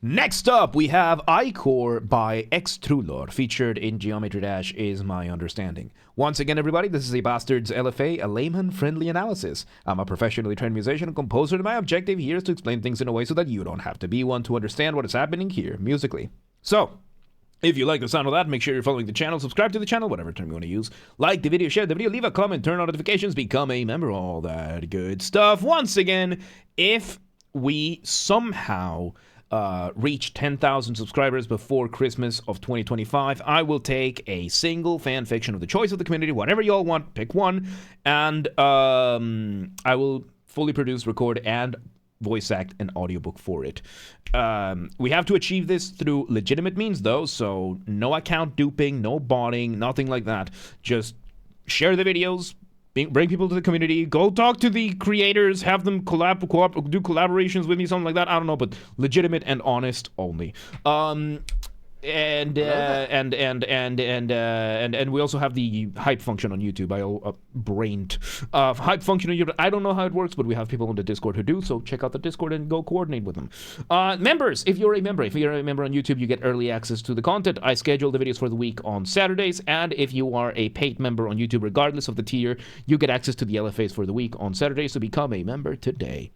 Next up, we have Ichor by Xtrullor, featured in Geometry Dash, is my understanding. Once again, everybody, this is a Basterd's LFA, a layman-friendly analysis. I'm a professionally trained musician and composer, and my objective here is to explain things in a way so that you don't have to be one to understand what is happening here, musically. So, if you like the sound of that, make sure you're following the channel, subscribe to the channel, whatever term you want to use. Like the video, share the video, leave a comment, turn on notifications, become a member, all that good stuff. Once again, if we somehow reach 10,000 subscribers before Christmas of 2025, I will take a single fan fiction of the choice of the community, whatever y'all want, pick one, and I will fully produce, record, and voice act an audiobook for it. We have to achieve this through legitimate means, though, so no account duping, no botting, nothing like that. Just share the videos, bring people to the community, go talk to the creators, have them do collaborations with me, something like that. I don't know, but legitimate and honest only. And we also have the hype function on YouTube. I brained hype function on YouTube. I don't know how it works, but we have people on the Discord who do. So check out the Discord and go coordinate with them. Members, if you're a member on YouTube, you get early access to the content. I schedule the videos for the week on Saturdays, and if you are a paid member on YouTube, regardless of the tier, you get access to the LFAs for the week on Saturdays. So become a member today.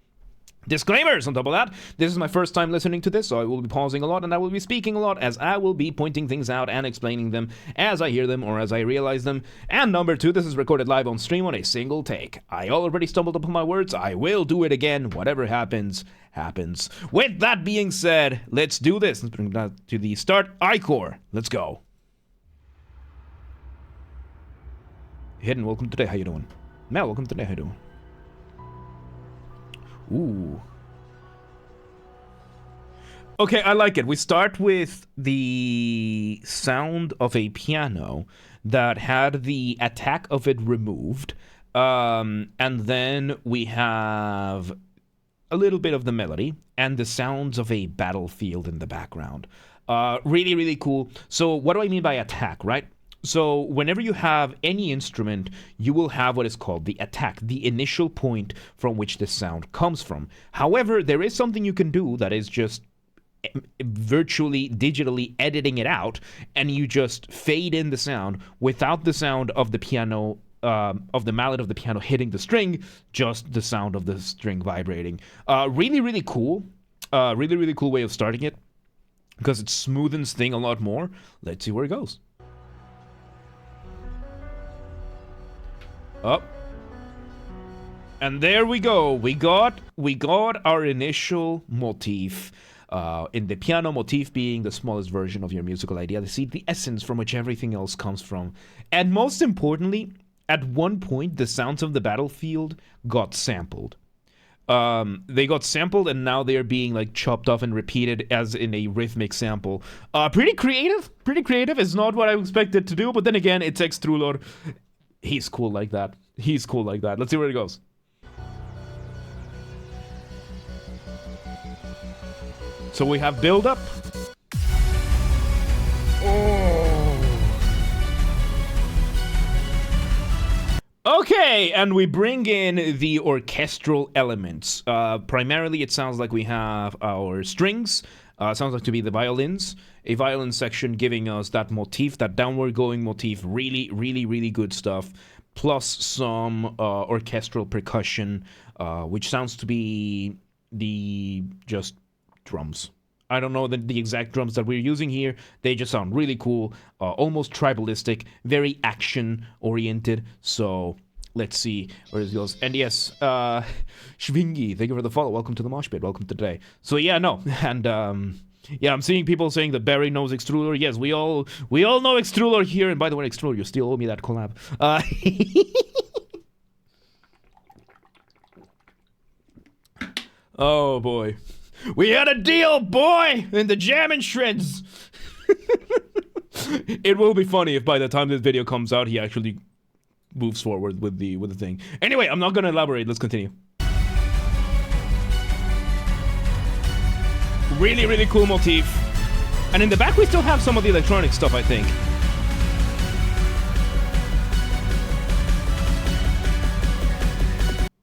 Disclaimers on top of that, this is my first time listening to this, so I will be pausing a lot and I will be speaking a lot, as I will be pointing things out and explaining them as I hear them or as I realize them. And number two, this is recorded live on stream on a single take. I already stumbled upon my words, I will do it again. Whatever happens, happens. With that being said, let's do this. Let's bring that to the start. Ichor, let's go. Hidden, welcome today, how you doing? Mel, welcome today, how you doing? Ooh. Okay, I like it. We start with the sound of a piano that had the attack of it removed. And then we have a little bit of the melody and the sounds of a battlefield in the background. Really, really cool. So what do I mean by attack, right? So whenever you have any instrument, you will have what is called the attack, the initial point from which the sound comes from. However, there is something you can do that is just virtually, digitally editing it out, and you just fade in the sound without the sound of the piano, of the mallet of the piano hitting the string, just the sound of the string vibrating. Really, really cool. Really, really cool way of starting it, because it smoothens things a lot more. Let's see where it goes. Up. And there we go. We got our initial motif. In the piano, motif being the smallest version of your musical idea. The essence from which everything else comes from. And most importantly, at one point, the sounds of the battlefield got sampled. They got sampled, and now they're being like chopped off and repeated as in a rhythmic sample. Pretty creative. Pretty creative. It's not what I expected to do, but then again, it's Xtrullor. He's cool like that. He's cool like that. Let's see where it goes. So we have build up. Oh. Okay, and we bring in the orchestral elements. Primarily, it sounds like we have our strings. Sounds like to be the violins. A violin section giving us that motif, that downward going motif. Really, really, really good stuff. Plus some orchestral percussion, which sounds to be the just drums. I don't know the exact drums that we're using here. They just sound really cool, almost tribalistic, very action-oriented. So let's see where it goes. And yes, Schwingy, thank you for the follow. Welcome to the mosh pit. Welcome today. So yeah, no, and yeah, I'm seeing people saying that Barry knows Xtrullor. Yes, we all know Xtrullor here. And by the way, Xtrullor, you still owe me that collab. Oh boy, we had a deal, boy, in the jam and shreds. It will be funny if by the time this video comes out, he actually moves forward with the thing. Anyway, I'm not gonna elaborate. Let's continue. Really, really cool motif. And in the back, we still have some of the electronic stuff, I think.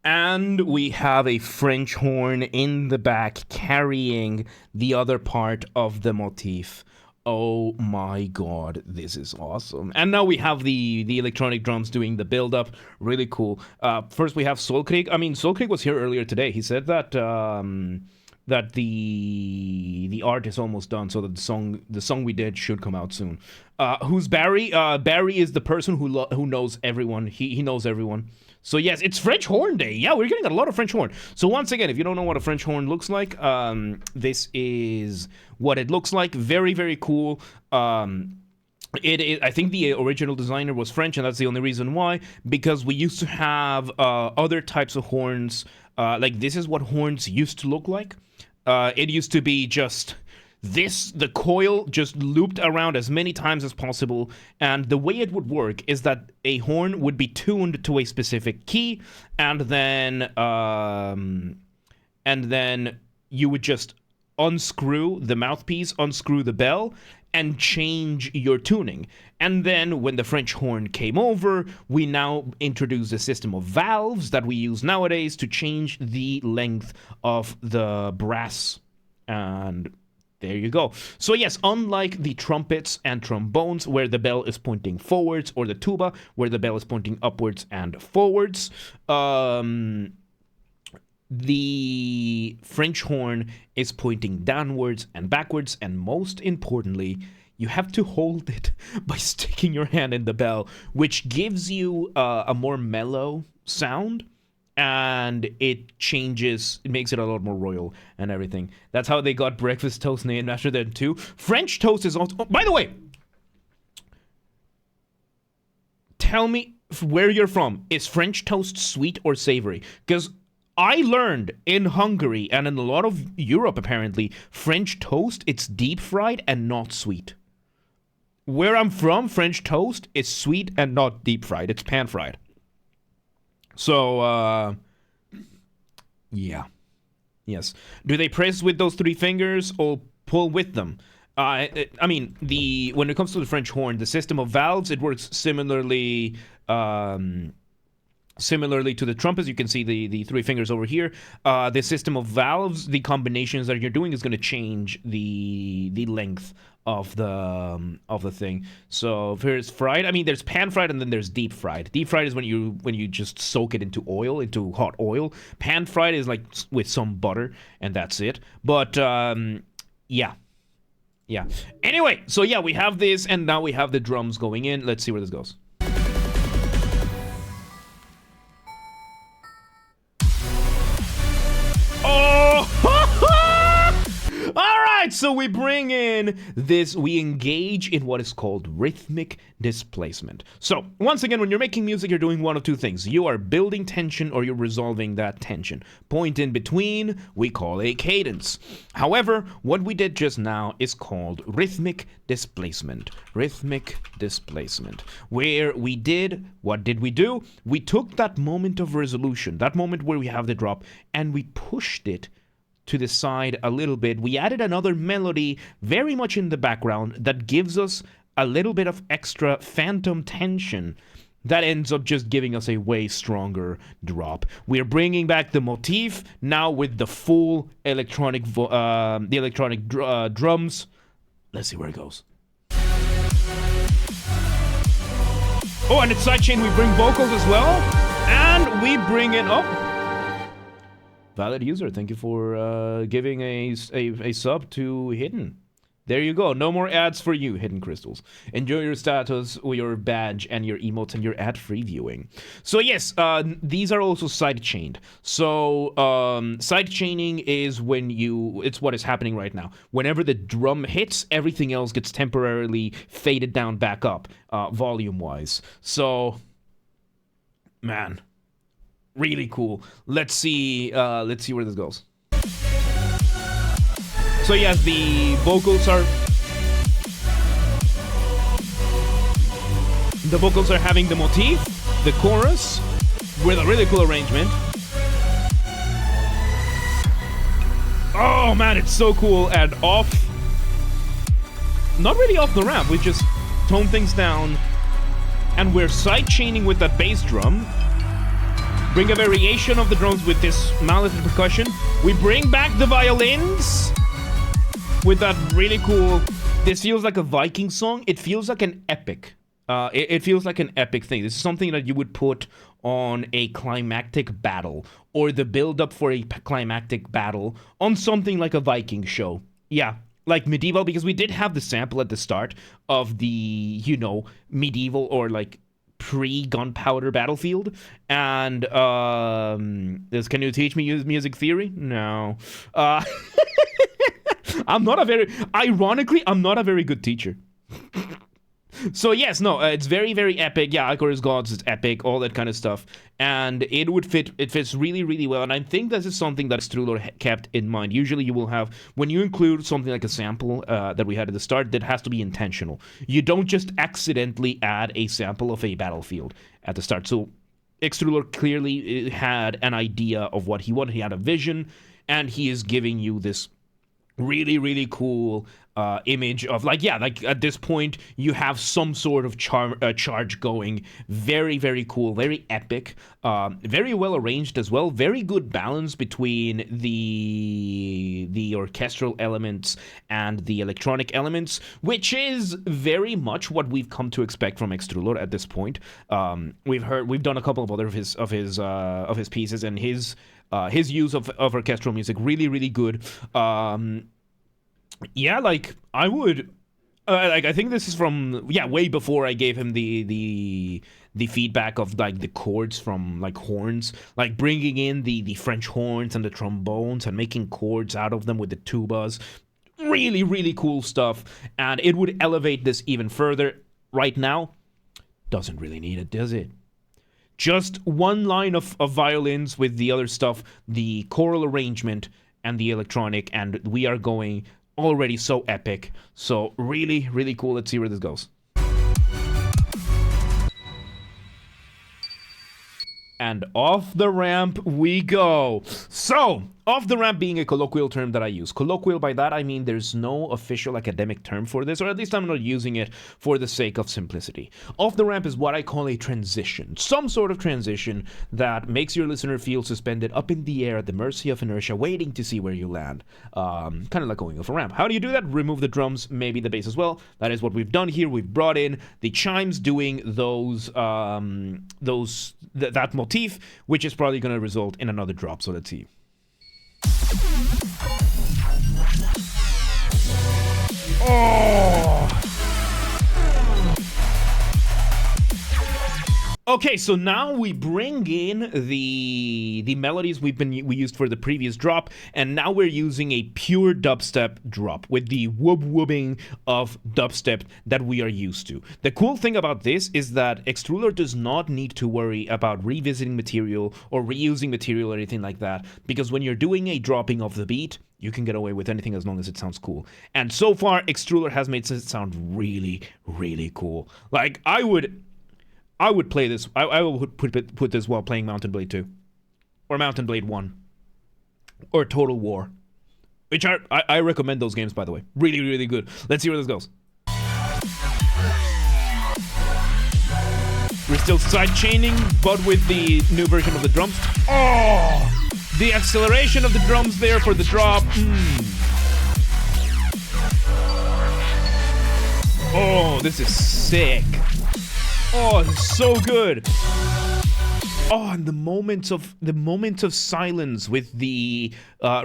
And we have a French horn in the back carrying the other part of the motif. Oh my god, this is awesome. And now we have the electronic drums doing the build-up. Really cool. First we have Solkrig. I mean, Solkrig was here earlier today. He said that that the art is almost done, so that the song we did should come out soon. Who's Barry? Barry is the person who knows everyone. He knows everyone. So yes, it's French horn day. Yeah, we're getting a lot of French horn. So once again, if you don't know what a French horn looks like, this is what it looks like. Very, very cool. I think the original designer was French, and that's the only reason why. Because we used to have other types of horns. Like this is what horns used to look like. It used to be just the coil just looped around as many times as possible, and the way it would work is that a horn would be tuned to a specific key, and then you would just unscrew the mouthpiece, unscrew the bell, and change your tuning. And then when the French horn came over, we now introduced a system of valves that we use nowadays to change the length of the brass. And there you go. So yes, unlike the trumpets and trombones where the bell is pointing forwards, or the tuba where the bell is pointing upwards and forwards, the French horn is pointing downwards and backwards, and most importantly, you have to hold it by sticking your hand in the bell, which gives you a more mellow sound. And it makes it a lot more royal and everything. That's how they got breakfast toast named after them too. French toast is also... Oh, by the way, tell me where you're from. Is French toast sweet or savory? Because I learned in Hungary and in a lot of Europe, apparently, French toast, it's deep fried and not sweet. Where I'm from, French toast is sweet and not deep fried. It's pan fried. So, yeah. Yes. Do they press with those three fingers or pull with them? I mean, when it comes to the French horn, the system of valves, it works similarly to the trumpets. You can see the three fingers over here. The system of valves, the combinations that you're doing is going to change the length of the thing. So if there's fried, I mean, there's pan fried and then there's deep fried. Deep fried is when you just soak it into hot oil. Pan fried is like with some butter, and that's it. But yeah. Anyway, so yeah, we have this, and now we have the drums going in. Let's see where this goes. Alright, so we bring in this, we engage in what is called rhythmic displacement. So, once again, when you're making music, you're doing one of two things. You are building tension or you're resolving that tension. Point in between, we call a cadence. However, what we did just now is called rhythmic displacement. Rhythmic displacement. Where we did, what did we do? We took that moment of resolution, that moment where we have the drop, and we pushed it to the side a little bit. We added another melody very much in the background that gives us a little bit of extra phantom tension that ends up just giving us a way stronger drop. We're bringing back the motif now with the full electronic drums. Let's see where it goes. Oh, and it's sidechain. We bring vocals as well, and we bring it up. Valid user, thank you for giving a sub to Hidden. There you go. No more ads for you, Hidden Crystals. Enjoy your status, or your badge, and your emotes, and your ad-free viewing. So yes, these are also side-chained. So side-chaining is when it's what is happening right now. Whenever the drum hits, everything else gets temporarily faded down back up, volume-wise. So, man, really cool. Let's see where this goes. So yes, the vocals are having the motif, the chorus, with a really cool arrangement. Oh man, it's so cool. And off, not really off the ramp, we just tone things down, and we're side chaining with that bass drum. Bring a variation of the drums with this mallet percussion. We bring back the violins with that really cool... This feels like a Viking song. It feels like an epic. It feels like an epic thing. This is something that you would put on a climactic battle, or the build-up for a climactic battle on something like a Viking show. Yeah, like medieval, because we did have the sample at the start of the, you know, medieval or like pre-gunpowder battlefield. And can you teach me music theory? No. I'm not a very good teacher. So yes, no, it's very, very epic. Yeah, Ichor is Gods, it's epic, all that kind of stuff. And it fits really, really well. And I think this is something that Xtrullor kept in mind. Usually you will have, when you include something like a sample that we had at the start, that has to be intentional. You don't just accidentally add a sample of a battlefield at the start. So Xtrullor clearly had an idea of what he wanted. He had a vision, and he is giving you this really, really cool image of, like, yeah, like at this point you have some sort of charge going. Very, very cool, very epic, very well arranged as well. Very good balance between the orchestral elements and the electronic elements, which is very much what we've come to expect from Xtrullor at this point. We've done a couple of other of his pieces, and his use of orchestral music really, really good. Yeah, like I would, like I think this is from way before I gave him the feedback of like the chords from like horns, like bringing in the French horns and the trombones and making chords out of them with the tubas. Really, really cool stuff, and it would elevate this even further. Right now, doesn't really need it, does it? Just one line of violins with the other stuff, the choral arrangement and the electronic, and we are going already so epic. So really, really cool. Let's see where this goes. And off the ramp we go. So, off the ramp being a colloquial term that I use. Colloquial, by that I mean there's no official academic term for this, or at least I'm not using it for the sake of simplicity. Off the ramp is what I call a transition. Some sort of transition that makes your listener feel suspended up in the air at the mercy of inertia, waiting to see where you land. Kind of like going off a ramp. How do you do that? Remove the drums, maybe the bass as well. That is what we've done here. We've brought in the chimes doing that motif, which is probably going to result in another drop. So let's see. Oh! Okay, so now we bring in the melodies we used for the previous drop, and now we're using a pure dubstep drop with the whoop-whooping of dubstep that we are used to. The cool thing about this is that Xtrullor does not need to worry about revisiting material or reusing material or anything like that, because when you're doing a dropping of the beat, you can get away with anything as long as it sounds cool. And so far, Xtrullor has made it sound really, really cool. Like, I would play this. I would put this while playing Mountain Blade 2. Or Mountain Blade 1. Or Total War. Which I recommend those games, by the way. Really, really good. Let's see where this goes. We're still side-chaining, but with the new version of the drums. Oh! The acceleration of the drums there for the drop. Oh, this is sick. Oh, it's so good. Oh, and the moments of silence with the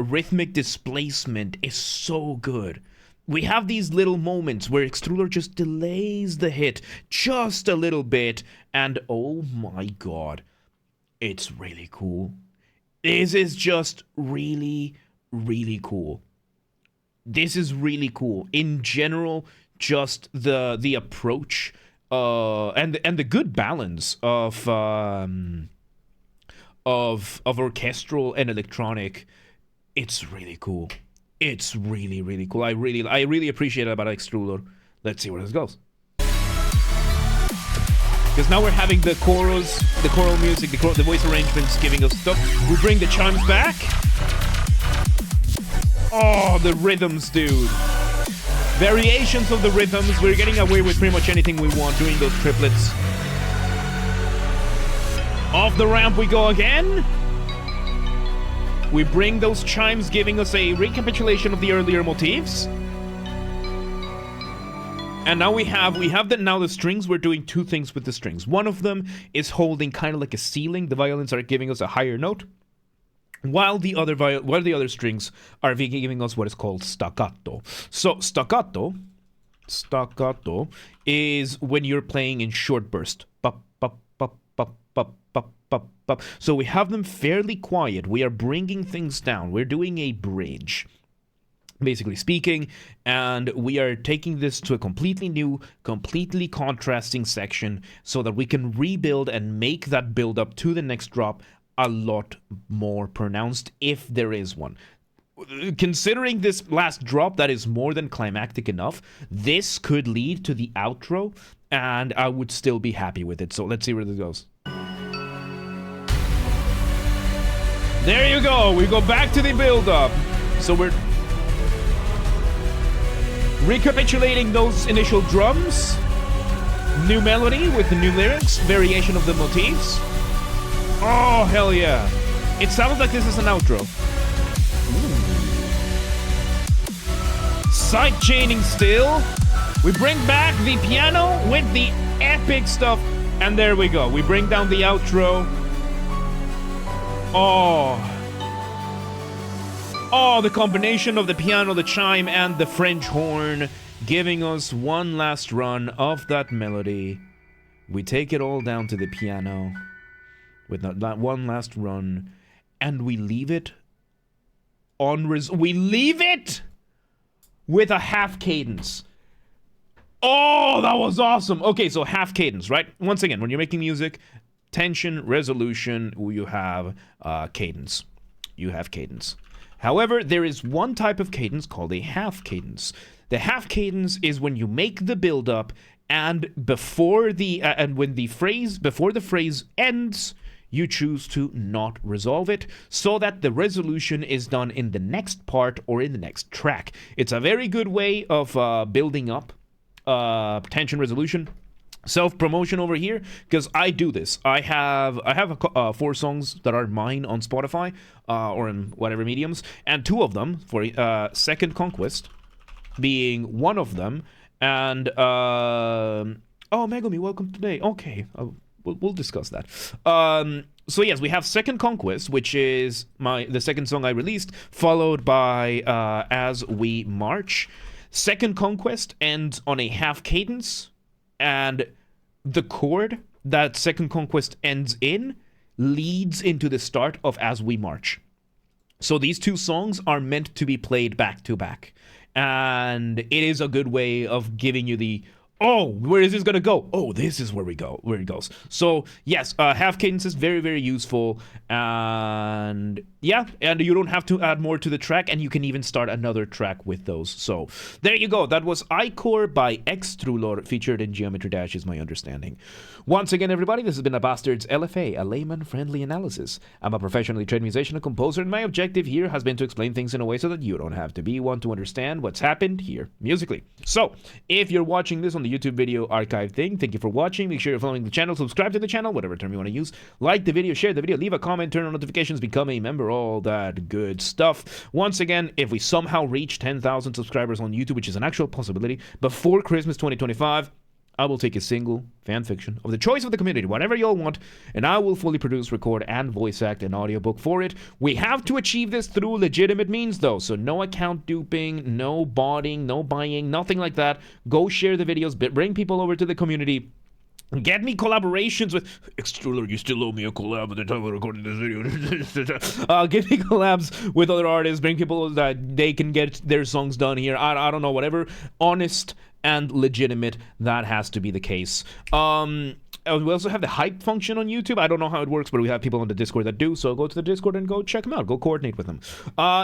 rhythmic displacement is so good. We have these little moments where Xtrullor just delays the hit just a little bit, and oh my god, it's really cool. This is just really, really cool. This is really cool. In general, just the approach and the good balance of orchestral and electronic. It's really cool. It's really, really cool. I really appreciate it about Xtrullor. Let's see where this goes. Because now we're having the chorus, the choral music, the voice arrangements giving us stuff. We bring the chimes back. Oh, the rhythms, dude. Variations of the rhythms. We're getting away with pretty much anything we want doing those triplets. Off the ramp we go again. We bring those chimes, giving us a recapitulation of the earlier motifs. And now we have the strings. We're doing two things with the strings. One of them is holding kind of like a ceiling. The violins are giving us a higher note, while the other strings are giving us what is called staccato. So staccato is when you're playing in short burst. Pop, pop, pop, pop, pop, pop, pop, pop. So we have them fairly quiet. We are bringing things down. We're doing a bridge, basically speaking, and we are taking this to a completely new, completely contrasting section so that we can rebuild and make that build up to the next drop a lot more pronounced, if there is one. Considering this last drop that is more than climactic enough, this could lead to the outro, and I would still be happy with it. So let's see where this goes. There you go. We go back to the build up. So we're recapitulating those initial drums, new melody with the new lyrics, variation of the motifs. Oh, hell yeah. It sounds like this is an outro. Ooh. Side chaining still. We bring back the piano with the epic stuff, and there we go. We bring down the outro. Oh, the combination of the piano, the chime, and the French horn giving us one last run of that melody. We take it all down to the piano with that one last run, and we leave it on we leave it with a half cadence. Oh, that was awesome. Okay, so half cadence, right? Once again, when you're making music, tension, resolution, you have cadence. You have cadence. However, there is one type of cadence called a half cadence. The half cadence is when you make the build up, and before the phrase ends, you choose to not resolve it, so that the resolution is done in the next part or in the next track. It's a very good way of building up tension, resolution. Self-promotion over here, because I do this. I have 4 songs that are mine on Spotify or in whatever mediums, and 2 of them for Second Conquest being one of them. And oh, Megumi, welcome today. Okay, we'll discuss that. So yes, we have Second Conquest, which is the second song I released, followed by As We March. Second Conquest ends on a half cadence, and the chord that Second Conquest ends in leads into the start of As We March. So these 2 songs are meant to be played back to back, and it is a good way of giving you the, oh, where is this gonna go? Oh, this is where it goes. So yes, half cadence is very, very useful, and yeah, and you don't have to add more to the track, and you can even start another track with those. So there you go. That was Ichor by Xtrullor, featured in Geometry Dash, is my understanding. Once again, everybody, this has been a Basterd's LFA, a layman-friendly analysis. I'm a professionally trained musician and composer, and my objective here has been to explain things in a way so that you don't have to be one to understand what's happened here musically. So if you're watching this on the YouTube video archive thing, thank you for watching. Make sure you're following the channel, subscribe to the channel, whatever term you want to use. Like the video, share the video, leave a comment, turn on notifications, become a member, all that good stuff. Once again, if we somehow reach 10,000 subscribers on YouTube, which is an actual possibility, before Christmas 2025, I will take a single fan fiction of the choice of the community, whatever y'all want, and I will fully produce, record, and voice act an audiobook for it. We have to achieve this through legitimate means, though, so no account duping, no botting, no buying, nothing like that. Go share the videos, bring people over to the community. Get me collaborations with Xtrullor. You still owe me a collab at the time of recording this video. Get me collabs with other artists. Bring people that they can get their songs done here. I don't know, whatever. Honest and legitimate, that has to be the case. We also have the hype function on YouTube. I don't know how it works, but we have people on the Discord that do, so go to the Discord and go check them out. Go coordinate with them.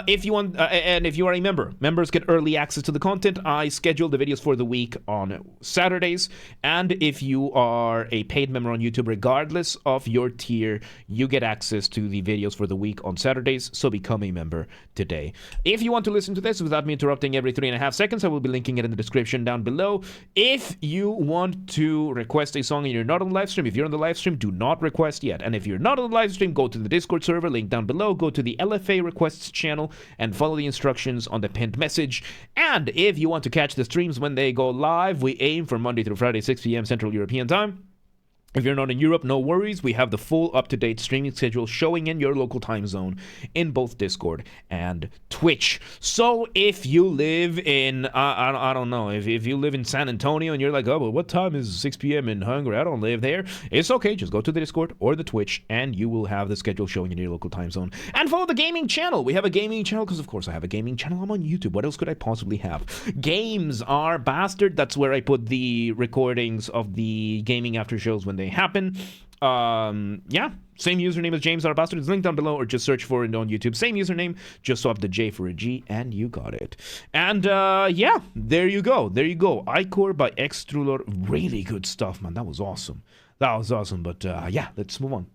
If you want, and if you are a member, members get early access to the content. I schedule the videos for the week on Saturdays, and if you are a paid member on YouTube, regardless of your tier, you get access to the videos for the week on Saturdays, so become a member today. If you want to listen to this without me interrupting every 3.5 seconds, I will be linking it in the description down below. If you want to request a song and you're not on on the live stream. If you're on the live stream, do not request yet. And if you're not on the live stream, go to the Discord server, link down below. Go to the LFA requests channel and follow the instructions on the pinned message. And if you want to catch the streams when they go live, we aim for Monday through Friday, 6 p.m. Central European Time. If you're not in Europe, no worries. We have the full up-to-date streaming schedule showing in your local time zone in both Discord and Twitch. So if you live in, I don't know, if you live in San Antonio and you're like, oh, but what time is 6 p.m. in Hungary? I don't live there. It's okay. Just go to the Discord or the Twitch and you will have the schedule showing in your local time zone. And follow the gaming channel. We have a gaming channel because, of course, I have a gaming channel. I'm on YouTube. What else could I possibly have? Games are Basterd. That's where I put the recordings of the gaming after shows when they happen. Yeah, same username as James R. Basterd. It's linked down below, or just search for it on YouTube. Same username, just swap the J for a G, and you got it. And yeah, there you go. There you go. Ichor by Xtrullor. Really good stuff, man. That was awesome. That was awesome. But yeah, let's move on.